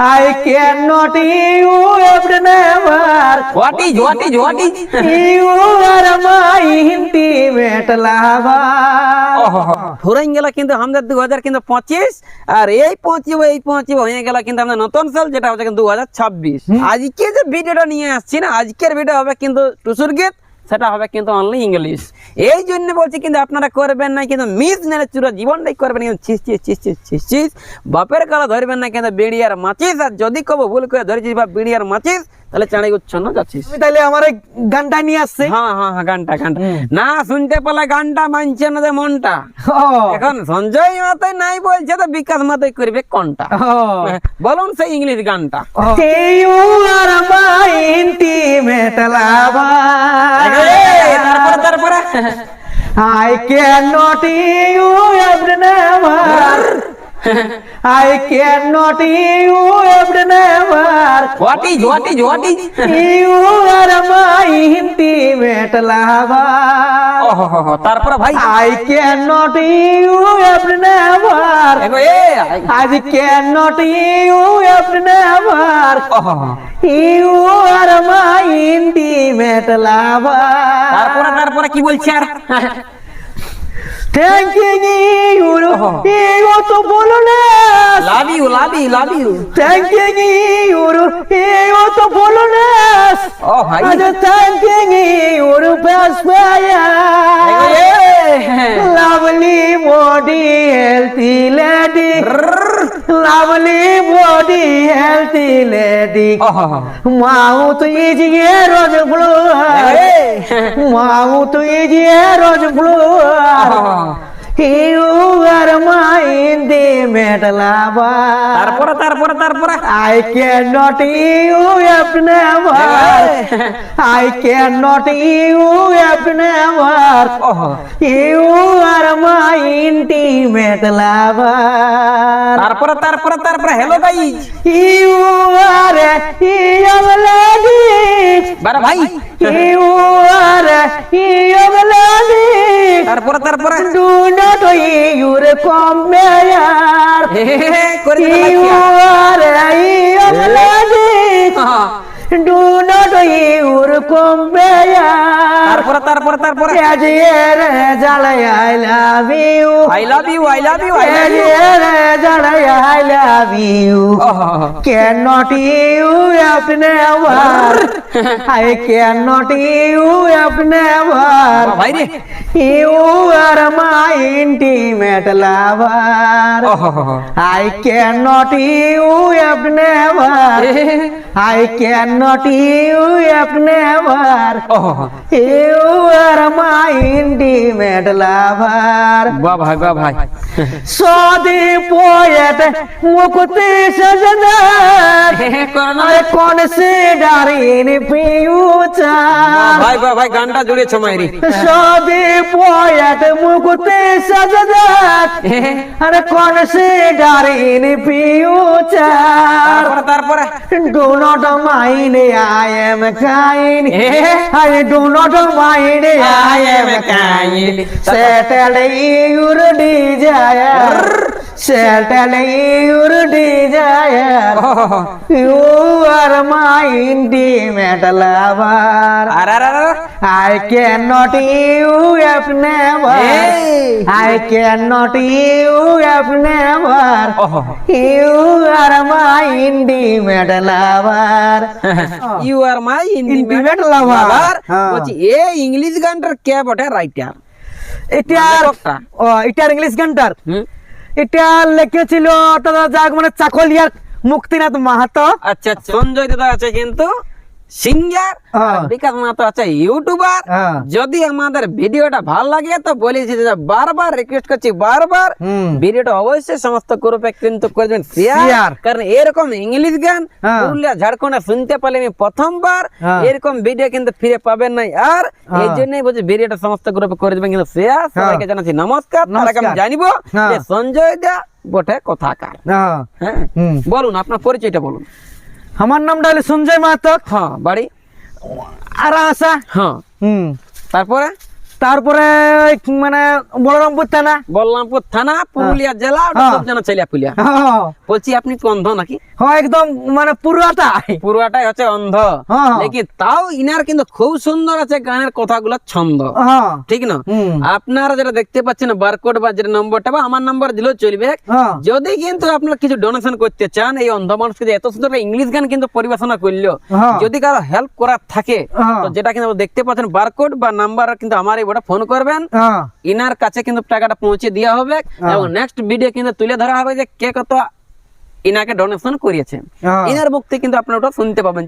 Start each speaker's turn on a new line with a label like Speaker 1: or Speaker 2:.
Speaker 1: I cannot you have never.
Speaker 2: What is?
Speaker 1: You are my intimate lover.
Speaker 2: ফুরাই গেল কিন্তু আমাদের 2025 আর এই পৌঁছিব হয়ে গেল কিন্তু আমাদের নতুন সাল যেটা হচ্ছে 2026। আজকে যে ভিডিওটা নিয়ে আসছি না, আজকের ভিডিও হবে কিন্তু টুসুর গীত, সেটা হবে কিন্তু অনলি ইংলিশ। এই জন্য বলছি কিন্তু আপনারা করবেন না কিন্তু মিস নেড়ে চুরা জীবনটাই করবেন কিন্তু ছিস বাপের কালা ধরবেন না কিন্তু বিড়িয়ার মাছিস। আর যদি কবো ভুল করে ধরেছিস বা বিড়িয়ার মাছিস তাহলে চাঁড়াই উচ্ছন্ন যাচ্ছিস।
Speaker 1: তুমি তাহলে আমার এই গানটা নিয়ে আসছে।
Speaker 2: হ্যাঁ গানটা না শুনতে পেলে গানটা মানছে না যে মনটা। এখন সঞ্জয় মাতাই নাই বলছে তো বিকাশ মাতাই করবে কোনটা। বলুন সেই ইংলিশ গানটা।
Speaker 1: You are my intimate lover.
Speaker 2: তারপরে
Speaker 1: I cannot you have never. I cannot you have never.
Speaker 2: What is?
Speaker 1: You are my intimate lover.
Speaker 2: তারপরে ভাই
Speaker 1: I cannot you have never. I cannot you have never. You are my intimate lover.
Speaker 2: তারপরে কি বলছে আর?
Speaker 1: Thanking you, you to boldness.
Speaker 2: Love you.
Speaker 1: Thanking you, you to boldness.
Speaker 2: ভাই
Speaker 1: Thanking you, best player. Lovely body, healthy lady. Lovely body, healthy lady. Mouth is a rose flower. Mouth is a rose flower. You are my intimate lover.
Speaker 2: তারপরে
Speaker 1: I cannot you have never. I cannot you have never. You are my intimate lover.
Speaker 2: তারপরে hello ভাই
Speaker 1: You are a young lady.
Speaker 2: বারে ভাই
Speaker 1: You are a young lady.
Speaker 2: তারপরে
Speaker 1: Do not your compare.
Speaker 2: করে
Speaker 1: You are a young lady. Do not your compare.
Speaker 2: তারপরে
Speaker 1: As I love you.
Speaker 2: I love you.
Speaker 1: As I love you. Cannot you have never. I cannot you have never.
Speaker 2: ভাই রে
Speaker 1: You are my intimate lover. I cannot you have never. I cannot you have never. You are my intimate lover.
Speaker 2: বাহ ভাই
Speaker 1: So the poet Mukti Sajana, I consider in future.
Speaker 2: ভাই গানটা জুড়েছো মাইরি।
Speaker 1: So the poet Mukti Sajana, I consider in future.
Speaker 2: তারপরে
Speaker 1: Do not mind, I am kind. I do not mind, I am kind. Settle your desire. Settle your desire. You are my intimate lover. I cannot you have never. I cannot you have never. You are my intimate lover.
Speaker 2: You are my
Speaker 1: Intimate lover.
Speaker 2: বলছি এই English গানটার কে বটে writer?
Speaker 1: এটার English গানটার এটা লিখেছিল মানে চাকলিয়ার মুক্তিনাথ মাহাতো।
Speaker 2: আচ্ছা সঞ্জয় দাদা আছে কিন্তু সিঙ্গার, বিকাশ মাহাতো আছে ইউটিউবার। যদি আমাদের ভিডিওটা ভালো লাগে তো বলেছি যে বারবার রিকোয়েস্ট করছি, বারবার ভিডিওটা অবশ্যই সমস্ত গ্রুপে কিন্তু করবেন শেয়ার। কারণ এরকম ইংলিশ গান পুরুলিয়া ঝাড়খণ্ডে শুনতে পারলে আমি প্রথমবার, এরকম ভিডিও কিন্তু ফিরে পাবেন না। আর এই জন্যই বলছি ভিডিওটা সমস্ত গ্রুপে করে দেবেন কিন্তু শেয়ার। সবাইকে জানাচ্ছি নমস্কার। তার আগে আমি জানিব যে সঞ্জয় দা বটে কথাকার। হ্যাঁ বলুন আপনার পরিচয়টা বলুন।
Speaker 1: আমার নামটা হলো সঞ্জয় মাহাতো।
Speaker 2: বাড়ি
Speaker 1: আর আশা।
Speaker 2: তারপরে
Speaker 1: তারপরে মানে বলরামপুর থানা।
Speaker 2: বলরামপুর থানা, পুরুলিয়া জেলা, ওটা সব জানা ছেলে পুলিয়া।
Speaker 1: হ্যাঁ,
Speaker 2: বলছি আপনি তো অন্ধ নাকি?
Speaker 1: হ্যাঁ, একদম মানে পুরোটা।
Speaker 2: পুরোটাই হচ্ছে অন্ধ,
Speaker 1: হ্যাঁ।
Speaker 2: লেকিন তাও ইনার কিন্তু খুব সুন্দর আছে গানের কথাগুলো ছন্দ,
Speaker 1: হ্যাঁ,
Speaker 2: ঠিক না? আপনারা যেটা দেখতে পাচ্ছেন বারকোড বা যেটা নম্বরটা বা আমার নম্বর দিলেও চলবে।
Speaker 1: হ্যাঁ,
Speaker 2: যদি কিন্তু আপনারা কিছু ডোনেশন করতে চান, এই অন্ধ মানুষকে যে এত সুন্দর একটা ইংলিশ গান কিন্তু পরিবেশনা করলো,
Speaker 1: হ্যাঁ।
Speaker 2: যদি কারো হেল্প করার থাকে,
Speaker 1: হ্যাঁ।
Speaker 2: তো যেটা কিন্তু দেখতে পাচ্ছেন বারকোড বা নাম্বার কিন্তু আমার এই বড় ফোন করবেন,
Speaker 1: হ্যাঁ,
Speaker 2: ইনার কাছে কিন্তু টাকাটা পৌঁছে দেওয়া হবে এবং নেক্সট ভিডিও কিন্তু তুলে ধরা হবে যে কে কত ইনাকে ডোনেশন করিয়েছে।
Speaker 1: হ্যাঁ।
Speaker 2: ইনার মুখ থেকে কিন্তু আপনারা ওটা শুনতে পাবেন।